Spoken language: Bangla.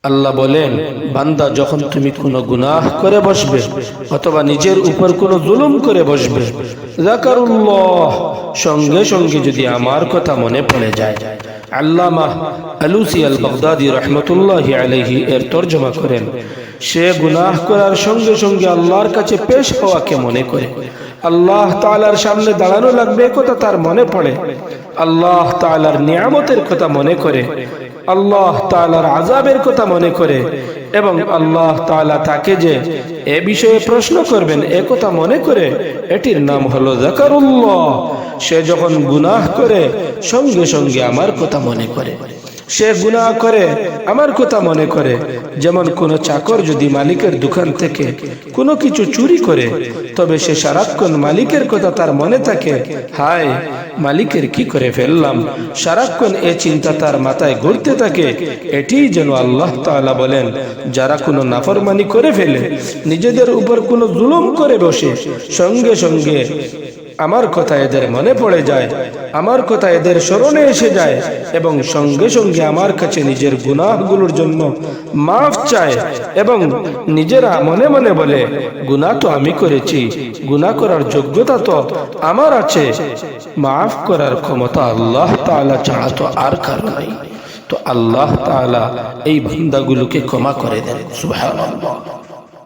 আল্লাহ বলেন, বান্দা যখন তুমি কোনো গুনাহ করে বসবে অথবা নিজের উপর কোনো জুলুম করে বসবে, যাকারুল্লাহ, সঙ্গে সঙ্গে যদি আমার কথা মনে পড়ে যায়। আল্লামা আলুসি আল বাগদাদি রহমতুল্লাহি আলাইহি এর তর্জমা করেন, সে গুনাহ করার সঙ্গে সঙ্গে আল্লাহর কাছে পেশ হওয়াকে মনে করে, আল্লাহ তাআলার সামনে দাঁড়ানো লাগবে কথা তার মনে পড়ে, আল্লাহ তাআলার নিয়ামতের কথা মনে করে, আল্লাহ তাআলার আযাবের কথা মনে করে, এবং আল্লাহ তাআলা তাকে যে এ বিষয়ে প্রশ্ন করবেন এ কথা মনে করে, এটির নাম হলো যাকারুল্লাহ। সে যখন গুনাহ করে সঙ্গে সঙ্গে আমার কথা মনে করে, সে গুনাহ করে আমার কথা মনে করে। যেমন কোন চাকর যদি মালিকের দোকান থেকে কোনো কিছু চুরি করে, তবে সে সারাক্ষণ মালিকের কথা তার মনে থাকে, হায় মালিকের কি করে ফেললাম, সারাক্ষণ এ চিন্তা তার মাথায় ঘুরতে থাকে। এটি যেন আল্লাহ তাআলা বলেন, যারা কোনো নাফরমানি করে ফেলে, নিজেদের উপর কোনো জুলুম করে বসে, সঙ্গে সঙ্গে আমার কথা এদের মনে পড়ে যায়, আমার কথা এদের স্মরণে এসে যায়, এবং সঙ্গে সঙ্গে আমার কাছে নিজের গুনাহগুলোর জন্য মাফ চায়, এবং নিজেরা মনে মনে বলে, গুনাহ তো আমি করেছি, গুনাহ করার যোগ্যতা তো আমার আছে, মাফ করার ক্ষমতা আল্লাহ তাআলা ছাড়া তো আর কারো নাই। তো আল্লাহ তাআলা এই বান্দাগুলোকে ক্ষমা করে দেন। সুবহানাল্লাহ।